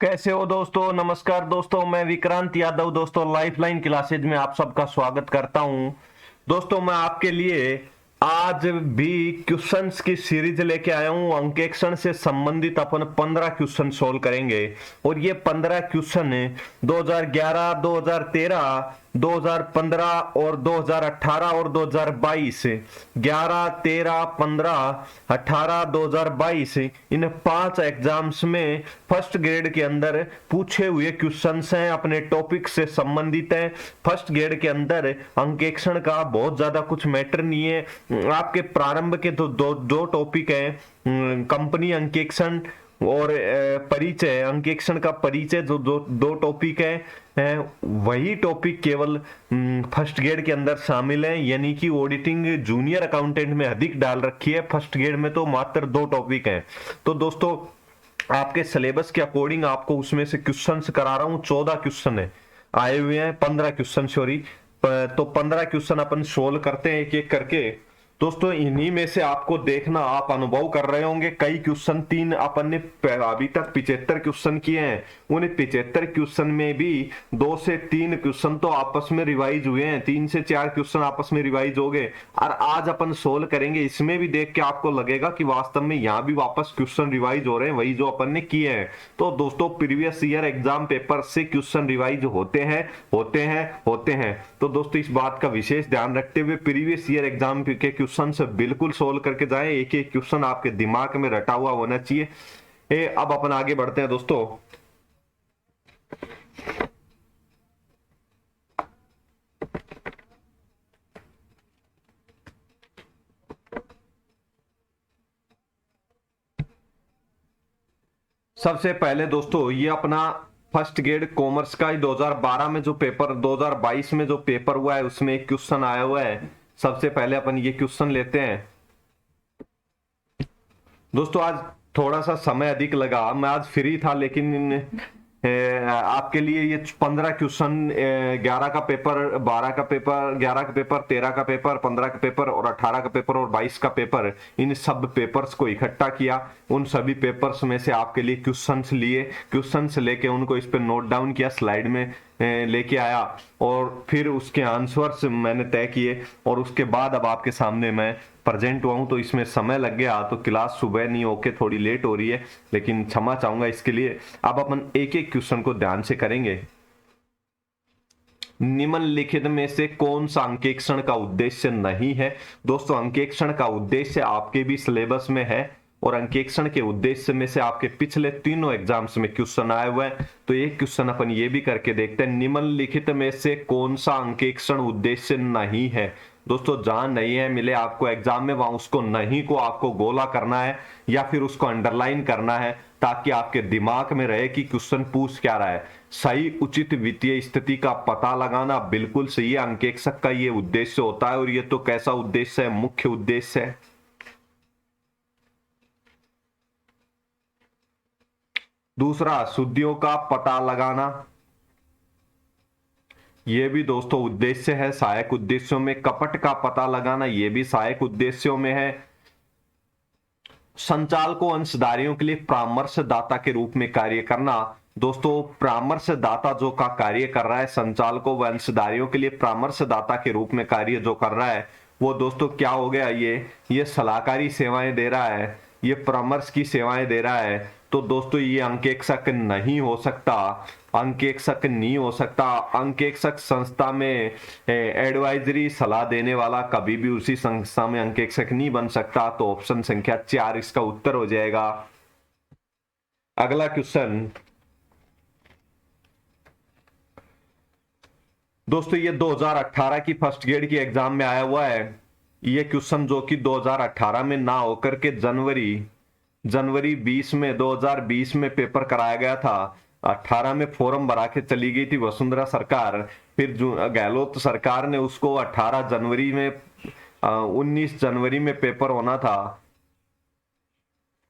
कैसे हो दोस्तों। नमस्कार दोस्तों, मैं विक्रांत यादव दोस्तों लाइफलाइन क्लासेज में आप सबका स्वागत करता हूं। दोस्तों मैं आपके लिए आज भी क्वेश्चंस की सीरीज लेके आया हूं। अंकेक्षण से संबंधित अपन 15 क्वेश्चन सोल्व करेंगे और ये 15 क्वेश्चन 2011, 2013, 2015 और 2018 और 2022, 11, 13, 15, 18, 2022 इन 5 एग्जाम्स में फर्स्ट ग्रेड के अंदर पूछे हुए क्वेश्चंस हैं, अपने टॉपिक से संबंधित हैं। फर्स्ट ग्रेड के अंदर अंकेक्षण का बहुत ज्यादा कुछ मैटर नहीं है। आपके प्रारंभ के तो दो टॉपिक हैं, कंपनी अंकेक्षण और परिचय। अंकेक्षण का परिचय जो दो टॉपिक है, वही टॉपिक केवल फर्स्ट ग्रेड के अंदर शामिल है, यानी कि ऑडिटिंग जूनियर अकाउंटेंट में अधिक डाल रखी है। फर्स्ट ग्रेड में तो मात्र 2 टॉपिक हैं। तो दोस्तों आपके सिलेबस के अकॉर्डिंग आपको उसमें से क्वेश्चंस करा रहा हूं। 14 क्वेश्चन है आए हुए हैं, 15 क्वेश्चन सॉरी। तो 15 क्वेश्चन अपन सोल्व करते हैं एक एक करके। दोस्तों इन्हीं में से आपको देखना, आप अनुभव कर रहे होंगे, कई क्वेश्चन 3 अपन ने अभी तक 75 क्वेश्चन किए हैं। उन 75 क्वेश्चन में भी 2 से 3 क्वेश्चन तो आपस में रिवाइज हुए हैं, 3 से 4 क्वेश्चन आपस में रिवाइज हो गए। और आज अपन सोल्व करेंगे, इसमें भी देख के आपको लगेगा कि वास्तव में यहाँ भी वापस क्वेश्चन रिवाइज हो रहे हैं, वही जो अपन ने किए हैं। तो दोस्तों प्रीवियस ईयर एग्जाम पेपर से क्वेश्चन रिवाइज होते हैं। तो दोस्तों इस बात का विशेष ध्यान रखते हुए प्रीवियस ईयर एग्जाम के क्वेश्चन से बिल्कुल सोल्व करके जाएं। एक एक क्वेश्चन आपके दिमाग में रटा हुआ होना चाहिए। अब अपन आगे बढ़ते हैं दोस्तों। सबसे पहले दोस्तों ये अपना फर्स्ट ग्रेड कॉमर्स का 2012 में जो पेपर 2022 में जो पेपर हुआ है उसमें एक क्वेश्चन आया हुआ है। सबसे पहले अपन ये क्वेश्चन लेते हैं। दोस्तों आज थोड़ा सा समय अधिक लगा, मैं आज फ्री था, लेकिन आपके लिए ये 15 क्वेश्चन, 11 का पेपर, 12 का पेपर, 11 का पेपर, 13 का पेपर, 15 का पेपर और 18 का पेपर और 22 का पेपर, इन सब पेपर्स को इकट्ठा किया। उन सभी पेपर्स में से आपके लिए क्वेश्चंस लिए, क्वेश्चंस लेके उनको इस पे नोट डाउन किया, स्लाइड में लेके आया और फिर उसके आंसर्स मैंने तय किए और उसके बाद अब आपके सामने मैं प्रेजेंट हुआ हूं। तो इसमें समय लग गया, तो क्लास सुबह नहीं होके थोड़ी लेट हो रही है, लेकिन क्षमा चाहूंगा इसके लिए। अब अपन एक एक क्वेश्चन को ध्यान से करेंगे। निम्नलिखित में से कौन सा अंकेक्षण का उद्देश्य नहीं है? दोस्तों अंकेक्षण का उद्देश्य आपके भी सिलेबस में है और अंकेक्षण के उद्देश्य में से आपके पिछले तीनों एग्जाम्स में क्वेश्चन आए हुए हैं। तो एक क्वेश्चन अपन ये भी करके देखते हैं, निम्नलिखित में से कौन सा अंकेक्षण उद्देश्य नहीं है? दोस्तों जहां नहीं है मिले आपको एग्जाम में, वहां उसको नहीं को आपको गोला करना है या फिर उसको अंडरलाइन करना है, ताकि आपके दिमाग में रहे कि क्वेश्चन पूछ क्या रहा है। सही उचित वित्तीय स्थिति का पता लगाना बिल्कुल सही है, अंकेक्षक का ये उद्देश्य होता है। और ये तो कैसा उद्देश्य है? मुख्य उद्देश्य है। दूसरा, शुद्धियों का पता लगाना, ये भी दोस्तों उद्देश्य है, सहायक उद्देश्यों में। कपट का पता लगाना, ये भी सहायक उद्देश्यों में है। संचालकों अंशधारियों के लिए परामर्शदाता के रूप में कार्य करना, दोस्तों परामर्शदाता जो का कार्य कर रहा है, संचालकों व अंशधारियों के लिए परामर्शदाता के रूप में कार्य जो कर रहा है, वो दोस्तों क्या हो गया? ये सलाहकारी सेवाएं दे रहा है, ये परामर्श की सेवाएं दे रहा है। तो दोस्तों ये अंकेक्षक नहीं हो सकता, अंकेक्षक नहीं हो सकता। अंकेक्षक संस्था में एडवाइजरी सलाह देने वाला कभी भी उसी संस्था में अंकेक्षक नहीं बन सकता। तो ऑप्शन संख्या 4 इसका उत्तर हो जाएगा। अगला क्वेश्चन दोस्तों ये 2018 की फर्स्ट ग्रेड की एग्जाम में आया हुआ है। ये क्वेश्चन जो कि 2018 में ना होकर के जनवरी 20 में 2020 में पेपर कराया गया था। 18 में फॉर्म भरा के चली गई थी वसुंधरा सरकार, फिर गहलोत सरकार ने उसको 18 जनवरी में 19 जनवरी में पेपर होना था,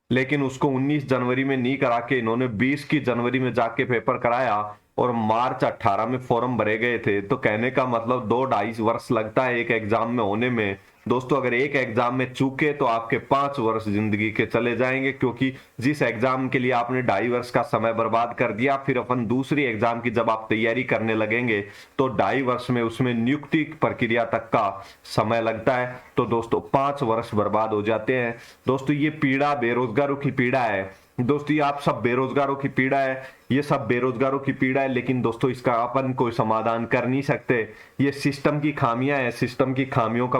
लेकिन उसको 19 जनवरी में नहीं करा के इन्होंने 20 की जनवरी में जाके पेपर कराया और मार्च 18 में फॉर्म भरे गए थे। तो कहने का मतलब 2-2.5 वर्ष लगता है एक एग्जाम में होने में। दोस्तों अगर एक एग्जाम में चूके तो आपके 5 वर्ष जिंदगी के चले जाएंगे, क्योंकि जिस एग्जाम के लिए आपने 2.5 वर्ष का समय बर्बाद कर दिया, फिर अपन दूसरी एग्जाम की जब आप तैयारी करने लगेंगे तो 2.5 वर्ष में उसमें नियुक्ति प्रक्रिया तक का समय लगता है। तो दोस्तों 5 वर्ष बर्बाद हो जाते हैं। दोस्तों ये पीड़ा बेरोजगारों की पीड़ा है। दोस्तों ये आप सब बेरोजगारों की पीड़ा है, ये सब बेरोजगारों की पीड़ा है, लेकिन दोस्तों इसका अपन कोई समाधान कर नहीं सकते। ये सिस्टम की खामियां है, सिस्टम की खामियों का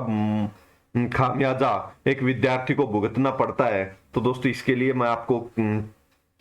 खामियाजा एक विद्यार्थी को भुगतना पड़ता है। तो दोस्तों इसके लिए मैं आपको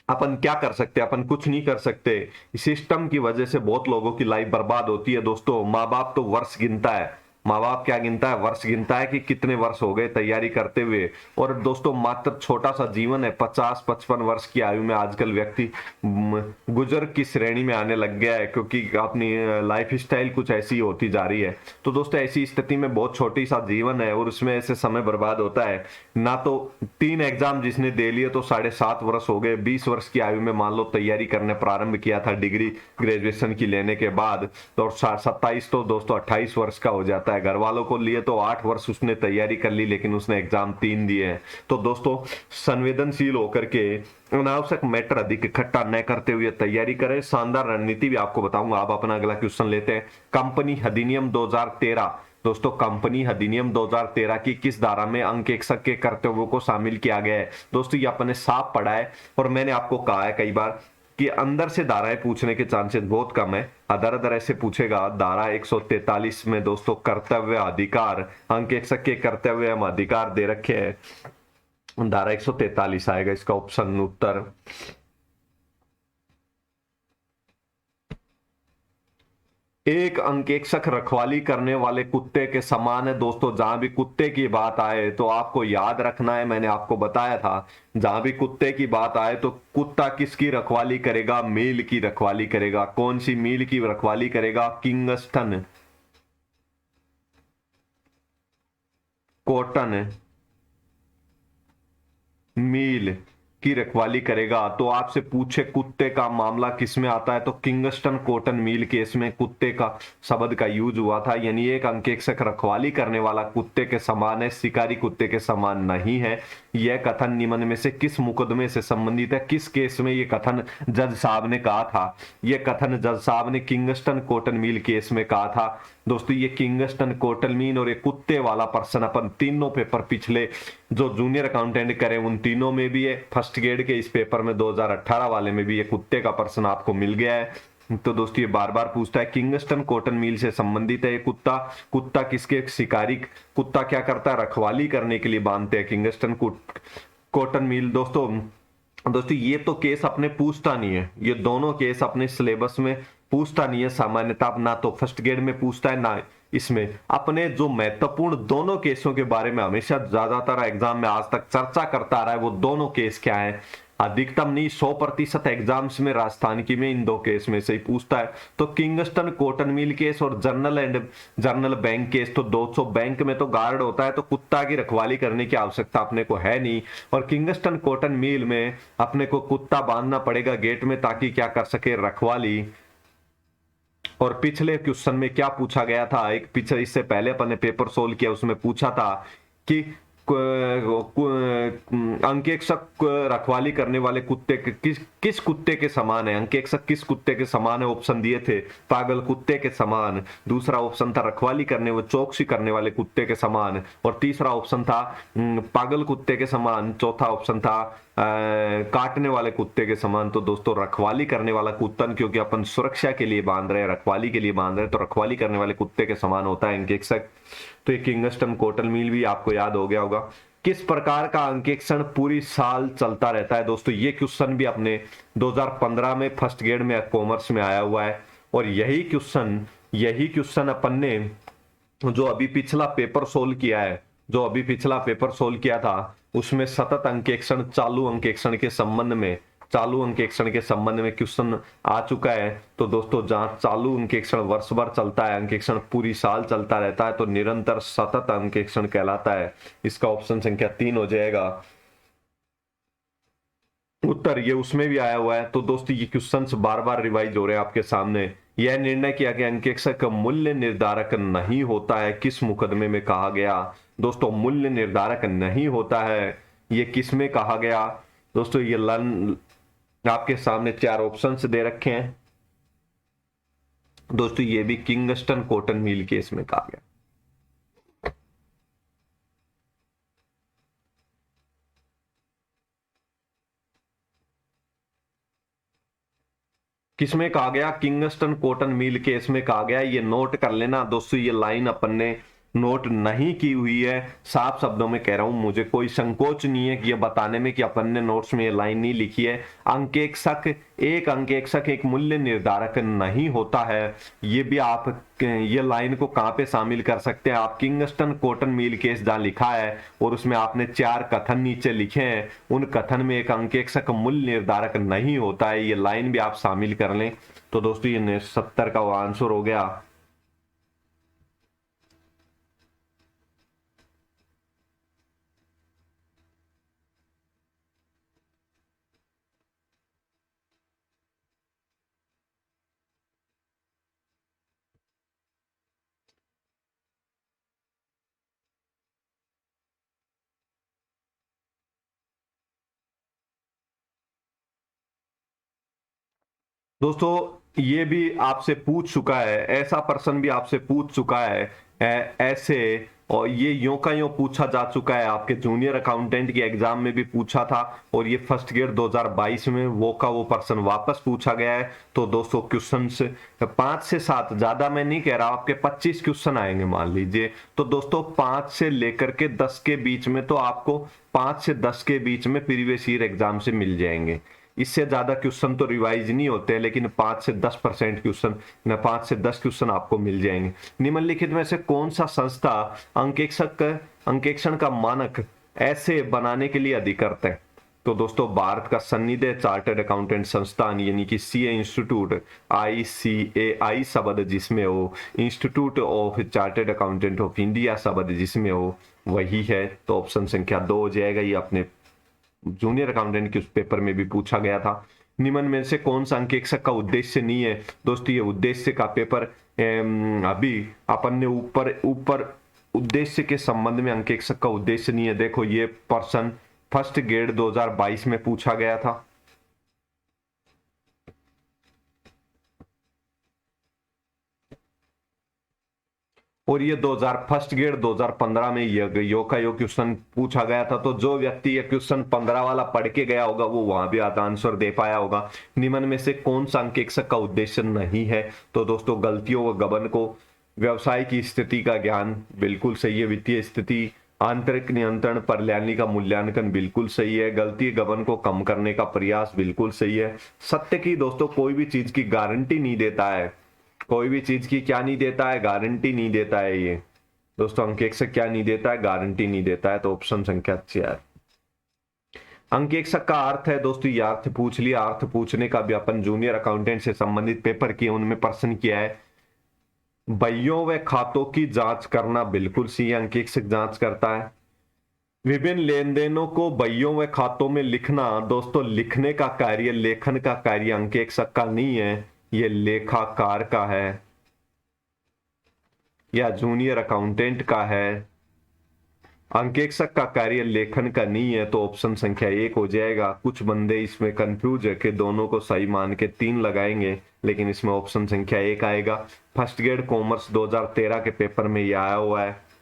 अपन क्या कर सकते हैं? अपन कुछ नहीं कर सकते। सिस्टम की वजह से बहुत लोगों की लाइफ बर्बाद होती है। दोस्तों माँ बाप तो वर्ष गिनता है, माँ बाप क्या गिनता है? वर्ष गिनता है कि कितने वर्ष हो गए तैयारी करते हुए। और दोस्तों मात्र छोटा सा जीवन है, 50-55 वर्ष की आयु में आजकल व्यक्ति गुजर की श्रेणी में आने लग गया है, क्योंकि अपनी लाइफ स्टाइल कुछ ऐसी होती जा रही है। तो दोस्तों ऐसी स्थिति में बहुत छोटी सा जीवन है और उसमें ऐसे समय बर्बाद होता है। ना तो 3 एग्जाम जिसने दे लिए तो 7.5 वर्ष हो गए, 20 वर्ष की आयु में मान लो तैयारी करने प्रारंभ किया था डिग्री ग्रेजुएशन की लेने के बाद, तो 27 तो दोस्तों 28 वर्ष का हो जाता है। घर वालों को लिए तो 8 वर्ष उसने तैयारी कर ली, लेकिन उसने एग्जाम 3 दिए हैं। तो दोस्तों संवेदनशील होकर के अनावश्यक मैटर अधिक इकट्ठा न करते हुए तैयारी करें। शानदार रणनीति भी आपको बताऊंगा। आप अपना अगला क्वेश्चन लेते हैं। कंपनी अधिनियम 2013। दोस्तों कंपनी अधिनियम 2013 की किस धारा में अंक 61 के कर्तव्यों को शामिल किया गया है? दोस्तों ये आपने साफ पढ़ा है और मैंने आपको कहा है कई बार कि अंदर से धाराएं पूछने के चांसेस बहुत कम है। अदर अदर ऐसे पूछेगा। धारा 143 में दोस्तों कर्तव्य अधिकार, अंक 61 के कर्तव्य हम अधिकार दे रखे हैं, धारा 143 आएगा इसका ऑप्शन उत्तर। एक अंकेक्षक रखवाली करने वाले कुत्ते के समान है। दोस्तों जहां भी कुत्ते की बात आए तो आपको याद रखना है, मैंने आपको बताया था, जहां भी कुत्ते की बात आए तो कुत्ता किसकी रखवाली करेगा? मील की रखवाली करेगा। कौन सी मील की रखवाली करेगा? किंगस्टन कॉटन मील की रखवाली करेगा। तो आपसे पूछे कुत्ते का मामला किसमें आता है, तो किंगस्टन कॉटन मील केस में कुत्ते का शब्द का यूज हुआ था। यानी एक अंकेक्षक रखवाली करने वाला कुत्ते के समान है, शिकारी कुत्ते के समान नहीं है। यह कथन निम्न में से किस मुकदमे से संबंधित है? किस केस में यह कथन जज साहब ने कहा था? यह कथन जज साहब ने किंगस्टन कॉटन मील केस में कहा था। दोस्तों ये किंगस्टन कॉटन मील और ये कुत्ते वाला पर्सन अपन तीनों पेपर पिछले जो जूनियर अकाउंटेंट करे उन तीनों में भी है। फर्स्ट ग्रेड के इस पेपर में 2018 वाले में भी ये कुत्ते का पर्सन आपको मिल गया है। तो दोस्तों ये बार बार पूछता है किंगस्टन कॉटन मील से संबंधित है ये कुत्ता। कुत्ता किसके? शिकारी कुत्ता क्या करता है? रखवाली करने के लिए बांधते हैं किंगस्टन कॉटन मील। दोस्तों ये तो केस अपने पूछता नहीं है, ये दोनों केस अपने सिलेबस में पूछता नहीं है सामान्यतः, ना तो फर्स्ट ग्रेड में पूछता है ना इसमें। अपने जो महत्वपूर्ण दोनों केसों के बारे में हमेशा ज्यादातर एग्जाम में आज तक चर्चा करता आ रहा है, वो दोनों केस क्या है? अधिकतम नहीं 100% एग्जाम्स में राजस्थान की में इन 2 केस में से ही पूछता है। तो किंगस्टन कॉटन मिल केस और जर्नल बैंक केस। तो 200 बैंक में तो गार्ड होता है, तो कुत्ता की रखवाली करने की आवश्यकता अपने को है नहीं। और किंगस्टन कॉटन मिल में अपने को कुत्ता बांधना पड़ेगा गेट में ताकि क्या कर सके? रखवाली। और पिछले क्वेश्चन में क्या पूछा गया था? एक पिछले इससे पहले अपन ने पेपर सोल्व किया, उसमें पूछा था कि अंकेक्षक रखवाली करने वाले कुत्ते किस कुत्ते के समान है? अंकेक्षक किस कुत्ते के समान है? ऑप्शन दिए थे पागल कुत्ते के समान, दूसरा ऑप्शन था रखवाली करने व चौकसी करने वाले कुत्ते के समान, और तीसरा ऑप्शन था पागल कुत्ते के समान, चौथा ऑप्शन था काटने वाले कुत्ते के समान। तो दोस्तों रखवाली करने वाला कुत्ता, क्योंकि अपन सुरक्षा के लिए बांध रहे हैं, रखवाली के लिए बांध रहे हैं, तो रखवाली करने वाले कुत्ते के समान होता है अंकेक्षक। तो ये किंगस्टन कॉटन मील भी आपको याद हो गया होगा। किस प्रकार का अंकेक्षण पूरी साल चलता रहता है? दोस्तों ये क्वेश्चन भी अपने 2015 में फर्स्ट ग्रेड में कॉमर्स में आया हुआ है। और यही क्वेश्चन अपन ने जो अभी पिछला पेपर सोल्व किया है, जो अभी पिछला पेपर सोल्व किया था, उसमें सतत अंकेक्षण चालू अंकेक्षण के संबंध में क्वेश्चन आ चुका है। तो दोस्तों जहां चालू अंकेक्षण वर्ष भर चलता है, अंकेक्षण पूरी साल चलता रहता है, तो निरंतर सतत अंकेक्षण कहलाता है। इसका ऑप्शन संख्या 3 हो जाएगा उत्तर। ये उसमें भी आया हुआ है। तो दोस्तों ये क्वेश्चंस बार बार रिवाइज हो रहे हैं आपके सामने। यह निर्णय किया कि अंकेक्षक मूल्य निर्धारक नहीं होता है, किस मुकदमे में कहा गया? दोस्तों मूल्य निर्धारक नहीं होता है। ये किसमें कहा गया? दोस्तों ये लर्न आपके सामने 4 ऑप्शंस दे रखे हैं दोस्तों, ये भी किंगस्टन कॉटन मिल केस में कहा गया। किसमें कहा गया? किंगस्टन कॉटन मिल केस में कहा गया। ये नोट कर लेना दोस्तों, ये लाइन अपन ने नोट नहीं की हुई है, साफ शब्दों में कह रहा हूं, मुझे कोई संकोच नहीं है कि ये बताने में कि अपन ने नोट्स में ये लाइन नहीं लिखी है। अंकेक्षक एक मूल्य निर्धारक नहीं होता है। ये भी आप ये लाइन को कहां पे शामिल कर सकते हैं? आप किंगस्टन कॉटन मिल केस जहां लिखा है और उसमें आपने 4 कथन नीचे लिखे हैं, उन कथन में एक अंकेक्षक मूल्य निर्धारक नहीं होता है, ये लाइन भी आप शामिल कर लें। तो दोस्तों ये 70 का आंसर हो गया। दोस्तों ये भी आपसे पूछ चुका है, ऐसा पर्सन भी आपसे पूछ चुका है ऐसे, और ये यूं का यूं पूछा जा चुका है, आपके जूनियर अकाउंटेंट की एग्जाम में भी पूछा था, और ये फर्स्ट ईयर 2022 में वो का वो पर्सन वापस पूछा गया है। तो दोस्तों क्वेश्चन 5 से 7, ज्यादा मैं नहीं कह रहा, आपके 25 क्वेश्चन आएंगे मान लीजिए। तो दोस्तों 5 से लेकर के 10 के बीच में, तो आपको 5 से 10 के बीच में प्रीवियस ईयर एग्जाम से मिल जाएंगे। इससे ज्यादा क्वेश्चन तो रिवाइज नहीं होते, लेकिन 5 से 10% क्वेश्चन, 5 से 10 क्वेश्चन आपको मिल जाएंगे। निम्नलिखित में से कौन सा संस्था अंकेक्षण का मानक ऐसे बनाने के लिए अधिकृत है? तो दोस्तों भारत का सन्निधि चार्टर्ड अकाउंटेंट संस्थान यानी कि सीए इंस्टीट्यूट, ICAI शब्द जिसमें हो, institute of chartered accountant of India शब्द जिसमें हो, वही है। तो ऑप्शन संख्या 2 हो जाएगा। ये अपने जूनियर अकाउंटेंट के उस पेपर में भी पूछा गया था। निम्न में से कौन सा अंकेक्षक का उद्देश्य नहीं है? दोस्तों ये उद्देश्य का पेपर अभी अपन ने ऊपर उद्देश्य के संबंध में अंकेक्षक का उद्देश्य नहीं है, देखो ये पर्सन फर्स्ट ग्रेड 2022 में पूछा गया था। और ये 2000 फर्स्ट ग्रेड 2015 में यो का यो क्वेश्चन पूछा गया था। तो जो व्यक्ति ये क्वेश्चन 15 वाला पढ़ के गया होगा वो वहां भी आंसर दे पाया होगा। निम्न में से कौन सा अंकेक्षक का उद्देश्य नहीं है? तो दोस्तों गलतियों व गबन को, व्यवसाय की स्थिति का ज्ञान, बिल्कुल सही है। वित्तीय स्थिति, आंतरिक नियंत्रण, प्रणाली का मूल्यांकन, बिल्कुल सही है। गलती गबन को कम करने का प्रयास, बिल्कुल सही है। सत्य की दोस्तों कोई भी चीज की गारंटी नहीं देता है, कोई भी चीज की क्या नहीं देता है? गारंटी नहीं देता है। ये दोस्तों अंकेक्षक क्या नहीं देता है? गारंटी नहीं देता है। तो ऑप्शन संख्या 4। अंकेक्षक का अर्थ है दोस्तों, ये अर्थ पूछ लिया। अर्थ पूछने का भी अपन जूनियर अकाउंटेंट से संबंधित पेपर किए, उनमें प्रश्न किया है। बहियों व खातों की जांच करना, बिल्कुल सही अंकेक्षक जांच करता है। विभिन्न लेन देनों को बहियों व खातों में लिखना, दोस्तों लिखने का कार्य, लेखन का कार्य अंकेक्षक का नहीं है, ये लेखाकार का है या जूनियर अकाउंटेंट का है। अंकेक्षक का कार्य लेखन का नहीं है। तो ऑप्शन संख्या 1 हो जाएगा। कुछ बंदे इसमें कंफ्यूज है कि दोनों को सही मान के 3 लगाएंगे, लेकिन इसमें ऑप्शन संख्या 1 आएगा। फर्स्ट ग्रेड कॉमर्स 2013 के पेपर में यह आया हुआ है।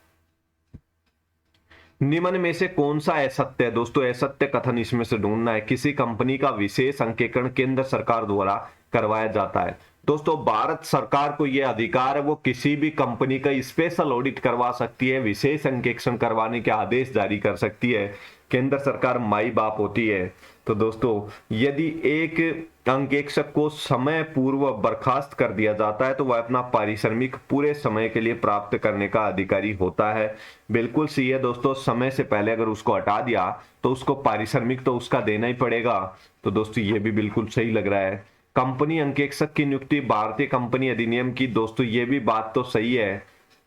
निम्न में से कौन सा असत्य है? दोस्तों असत्य कथन इसमें से ढूंढना है। किसी कंपनी का विशेष अंकेक्षण केंद्र सरकार द्वारा करवाया जाता है। दोस्तों भारत सरकार को यह अधिकार है, वो किसी भी कंपनी का स्पेशल ऑडिट करवा सकती है, विशेष अंकेक्षण करवाने के आदेश जारी कर सकती है। केंद्र सरकार माई बाप होती है। तो दोस्तों यदि एक अंकेक्षक को समय पूर्व बर्खास्त कर दिया जाता है तो वह अपना पारिश्रमिक पूरे समय के लिए प्राप्त करने का अधिकारी होता है। बिल्कुल सही है दोस्तों, समय से पहले अगर उसको हटा दिया तो उसको पारिश्रमिक तो उसका देना ही पड़ेगा। तो दोस्तों ये भी बिल्कुल सही लग रहा है। कंपनी अंकेक्षक की नियुक्ति भारतीय कंपनी अधिनियम की, दोस्तों ये भी बात तो सही है,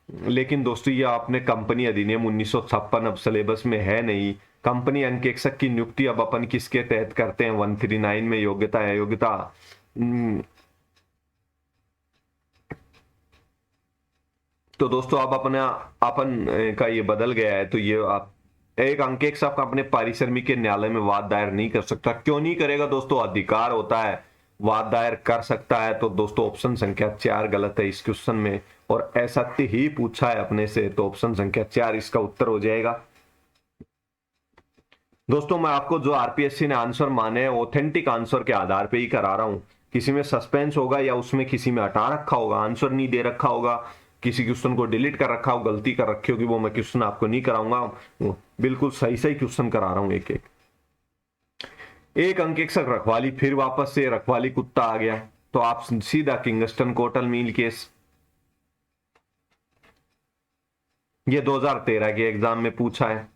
लेकिन दोस्तों ये आपने कंपनी अधिनियम 1956 अब सिलेबस में है नहीं। कंपनी अंकेक्षक की नियुक्ति अब अपन किसके तहत करते हैं? 139 में योग्यता अयोग्यता। तो दोस्तों अब अपना अपन का ये बदल गया है, तो ये आप एक अंकेक्स साहब का अपने पारिश्रमिक के न्यायालय में वाद दायर नहीं कर सकता। क्यों नहीं करेगा दोस्तों? अधिकार होता है, वाद दायर कर सकता है। तो दोस्तों ऑप्शन संख्या 4 गलत है इस क्वेश्चन में, और ऐसा ही पूछा है अपने से, तो ऑप्शन संख्या 4 इसका उत्तर हो जाएगा। दोस्तों मैं आपको जो आरपीएससी ने आंसर माने ऑथेंटिक आंसर के आधार पे ही करा रहा हूं। किसी में सस्पेंस होगा या उसमें किसी में हटा रखा होगा, आंसर नहीं दे रखा होगा, किसी क्वेश्चन को डिलीट कर रखा हो, गलती कर रखी होगी, वो मैं क्वेश्चन आपको नहीं कराऊंगा। बिल्कुल सही सही क्वेश्चन करा रहा हूं एक एक। एक अंकेक्षक रखवाली, फिर वापस से रखवाली कुत्ता आ गया, तो आप सीधा किंगस्टन कोटल मील केस, ये 2013 के एग्जाम में पूछा है।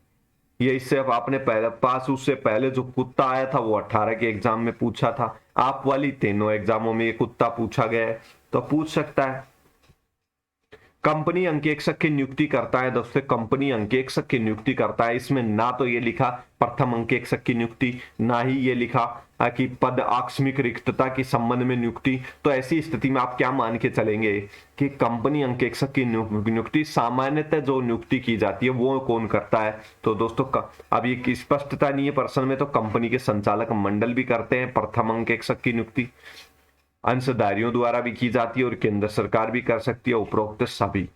ये इससे अब आपने पहले पास, उससे पहले जो कुत्ता आया था वो 18 के एग्जाम में पूछा था। आप वाली तीनों एग्जामों में ये कुत्ता पूछा गया है, तो पूछ सकता है। कंपनी अंकेक्षक की नियुक्ति करता है दोस्तों, कंपनी अंकेक्षक की नियुक्ति करता है। इसमें ना तो ये लिखा प्रथम अंकेक्षक की नियुक्ति, ना ही ये लिखा कि पद आकस्मिक रिक्तता के संबंध में नियुक्ति। तो ऐसी स्थिति में आप क्या मान के चलेंगे कि कंपनी अंकेक्षक की नियुक्ति सामान्यतः जो नियुक्ति की जाती है वो कौन करता है? तो दोस्तों अब ये स्पष्टता नहीं है प्रश्न में, तो कंपनी के संचालक मंडल भी करते हैं प्रथम अंकेक्षक की नियुक्ति, अंशधारियों द्वारा भी की जाती है और केंद्र सरकार भी कर सकती है। उपरोक्त सभी,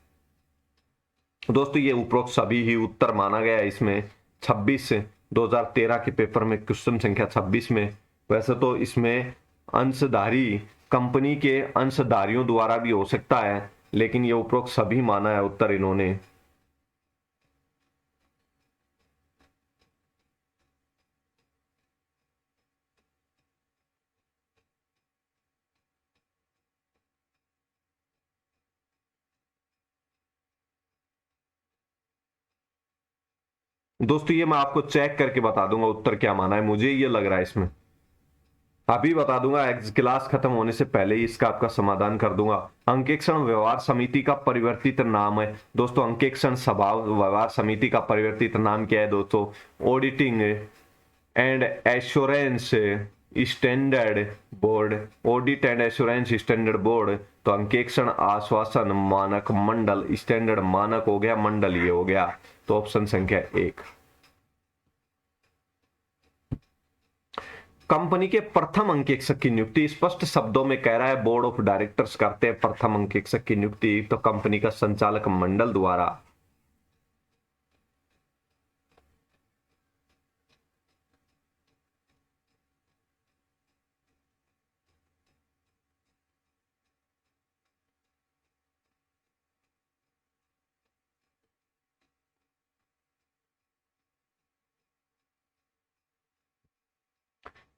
दोस्तों ये उपरोक्त सभी ही उत्तर माना गया है इसमें। 26 2013 के पेपर में क्वेश्चन संख्या 26 में, वैसे तो इसमें अंशधारी कंपनी के अंशधारियों द्वारा भी हो सकता है, लेकिन ये उपरोक्त सभी माना है उत्तर इन्होंने। अ दोस्तों ये मैं आपको चेक करके बता दूंगा उत्तर क्या माना है, मुझे ये लग रहा है इसमें अभी बता दूंगा, क्लास खत्म होने से पहले ही इसका आपका समाधान कर दूंगा। अंकेक्षण व्यवहार समिति का परिवर्तित नाम है दोस्तों, अंकेक्षण सभा व्यवहार समिति का परिवर्तित नाम क्या है दोस्तों? Auditing and assurance standard board, audit and assurance standard board. तो अंकेक्षण आश्वासन मानक मंडल, स्टैंडर्ड मानक हो गया, मंडल ये हो गया। तो ऑप्शन संख्या 1। कंपनी के प्रथम अंकेक्षक की नियुक्ति स्पष्ट शब्दों में कह रहा है बोर्ड ऑफ डायरेक्टर्स करते हैं प्रथम अंकेक्षक की नियुक्ति, तो कंपनी का संचालक मंडल द्वारा।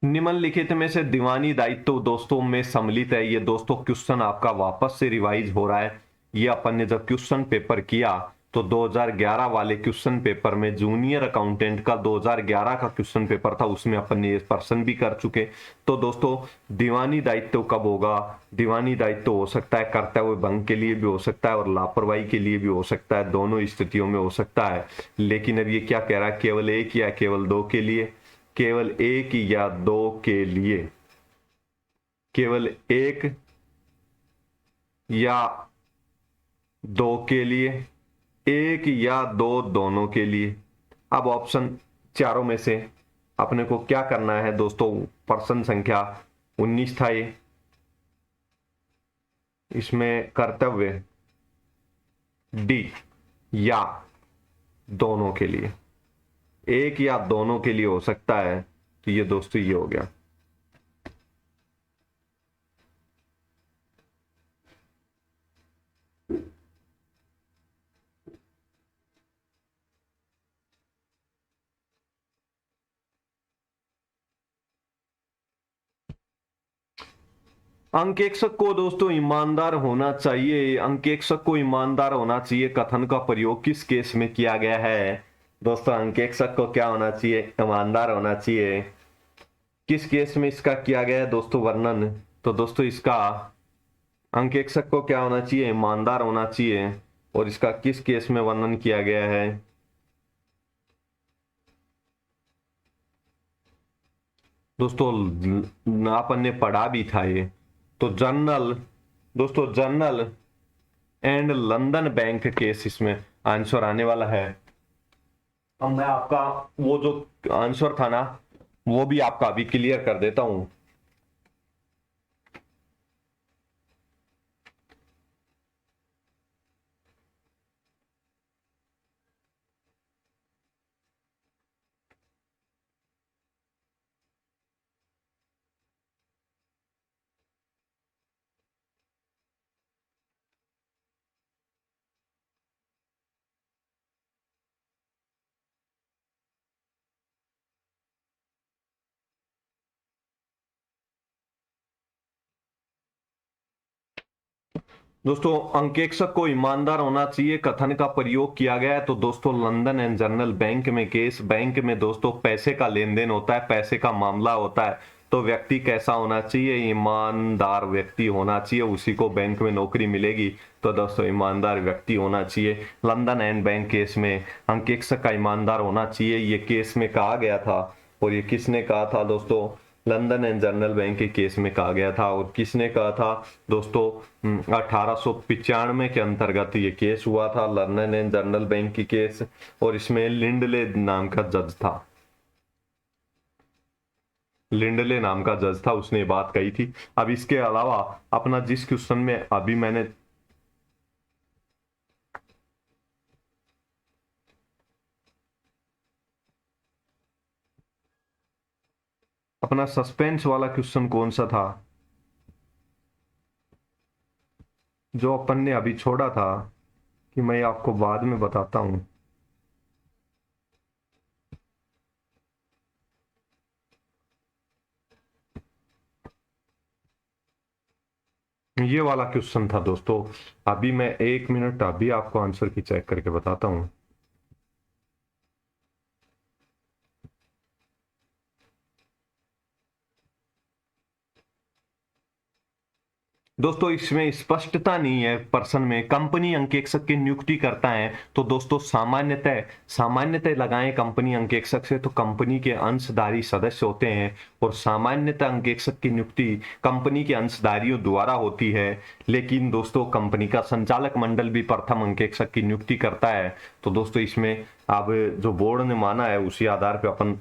निम्नलिखित में से दीवानी दायित्व दोस्तों में सम्मिलित है। ये दोस्तों क्वेश्चन आपका वापस से रिवाइज हो रहा है। ये अपन ने जब क्वेश्चन पेपर किया तो 2011 वाले क्वेश्चन पेपर में जूनियर अकाउंटेंट का 2011 का क्वेश्चन पेपर था, उसमें अपन ने ये प्रश्न भी कर चुके। तो दोस्तों दीवानी दायित्व कब होगा? दीवानी दायित्व हो सकता है कर्तव्य भंग के लिए भी हो सकता है और लापरवाही के लिए भी हो सकता है, दोनों स्थितियों में हो सकता है। लेकिन अब ये क्या कह रहा है, केवल एक या केवल दो के लिए? केवल एक या दो के लिए, केवल एक या दो के लिए, एक या दो दोनों के लिए। अब ऑप्शन चारों में से अपने को क्या करना है दोस्तों? प्रश्न संख्या 19 था ये, इसमें कर्तव्य डी या दोनों के लिए, एक या दोनों के लिए हो सकता है। तो ये दोस्तों ये हो गया। अंकेक्षक को दोस्तों ईमानदार होना चाहिए, अंकेक्षक को ईमानदार होना चाहिए कथन का प्रयोग किस केस में किया गया है? दोस्तों अंकेक्षक को क्या होना चाहिए? ईमानदार होना चाहिए। किस केस में इसका किया गया है दोस्तों वर्णन? तो दोस्तों इसका अंकेक्षक को क्या होना चाहिए? ईमानदार होना चाहिए। और इसका किस केस में वर्णन किया गया है? दोस्तों अपन ने पढ़ा भी था ये। तो जनरल दोस्तों, general and London bank case इसमें आंसर आने वाला है। अब मैं आपका वो जो आंसर था ना वो भी आपका अभी क्लियर कर देता हूं। दोस्तों अंकेक्षक को ईमानदार होना चाहिए कथन का प्रयोग किया गया है। तो दोस्तों लंदन एंड जनरल बैंक में केस, बैंक में दोस्तों पैसे का लेन देन होता है, पैसे का मामला होता है। तो व्यक्ति कैसा होना चाहिए? ईमानदार व्यक्ति होना चाहिए, उसी को बैंक में नौकरी मिलेगी। तो दोस्तों ईमानदार व्यक्ति होना चाहिए। लंदन एंड बैंक केस में अंकेक्षक का ईमानदार होना चाहिए, ये केस में कहा गया था। और ये किसने कहा था दोस्तों? लंदन एंड जनरल बैंक के केस में कहा गया था। और किसने कहा था दोस्तों? 1895 के अंतर्गत ये केस हुआ था, लंदन एंड जनरल बैंक की केस। और इसमें लिंडले नाम का जज था, लिंडले नाम का जज था, उसने ये बात कही थी। अब इसके अलावा अपना जिस क्वेश्चन में अभी मैंने अपना सस्पेंस वाला क्वेश्चन कौन सा था जो अपन ने अभी छोड़ा था, कि मैं आपको बाद में बताता हूं। ये वाला क्वेश्चन था दोस्तों। अभी मैं 1 मिनट अभी आपको आंसर की चेक करके बताता हूं। दोस्तों इसमें स्पष्टता नहीं है पर्सन में। कंपनी अंकेक्षक की नियुक्ति करता है तो दोस्तों सामान्यतः सामान्यतः लगाएं कंपनी अंकेक्षक से तो कंपनी के अंशधारी सदस्य होते हैं। और सामान्यतः अंकेक्षक की नियुक्ति कंपनी के अंशधारियों द्वारा होती है। लेकिन दोस्तों कंपनी का संचालक मंडल भी प्रथम अंकेक्षक की नियुक्ति करता है। तो दोस्तों इसमें अब जो बोर्ड ने माना है उसी आधार पर अपन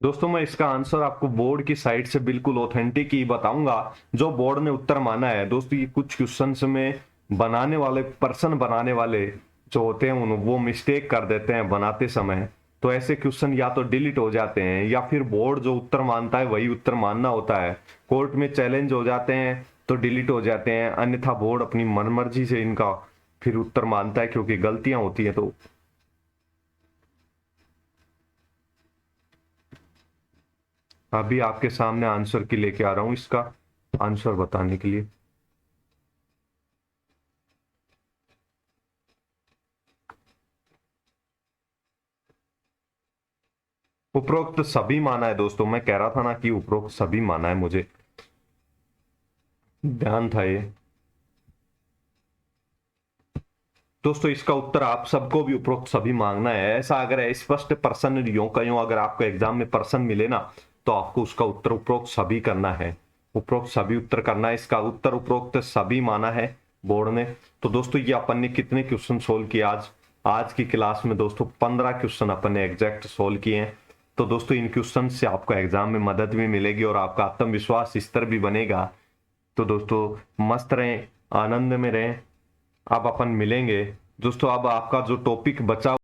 दोस्तों मैं इसका आंसर आपको बोर्ड की साइड से बिल्कुल ऑथेंटिक ही बताऊंगा जो बोर्ड ने उत्तर माना है। दोस्तों ये कुछ क्वेश्चंस में बनाने वाले पर्सन बनाने वाले जो होते हैं उन वो मिस्टेक कर देते हैं बनाते समय। तो ऐसे क्वेश्चन या तो डिलीट हो जाते हैं या फिर बोर्ड जो उत्तर मानता है वही उत्तर मानना होता है। कोर्ट में चैलेंज हो जाते हैं तो डिलीट हो जाते हैं, अन्यथा बोर्ड अपनी मनमर्जी से इनका फिर उत्तर मानता है क्योंकि गलतियां होती हैं। तो अभी आपके सामने आंसर की लेके आ रहा हूं, इसका आंसर बताने के लिए। उपरोक्त सभी माना है दोस्तों, मैं कह रहा था ना कि उपरोक्त सभी माना है, मुझे ध्यान था ये। दोस्तों इसका उत्तर आप सबको भी उपरोक्त सभी मांगना है। ऐसा अगर स्पष्ट प्रश्न यूं का यूं अगर आपको एग्जाम में प्रश्न मिले ना तो आपको उसका उत्तर उपरोक्त सभी करना है। उपरोक्त सभी उत्तर करना है। इसका उत्तर उपरोक्त सभी माना है। बोर्ड ने। तो दोस्तों ये अपन ने कितने क्वेश्चन सोल्व किए आज की क्लास में दोस्तों 15 क्वेश्चन अपन ने एग्जैक्ट सोल्व किए हैं। तो दोस्तों इन क्वेश्चन से आपको एग्जाम में मदद भी मिलेगी और आपका आत्मविश्वास स्तर भी बनेगा। तो दोस्तों मस्त रहें, आनंद में रहें। अब अपन मिलेंगे दोस्तों। अब आपका जो टॉपिक बचा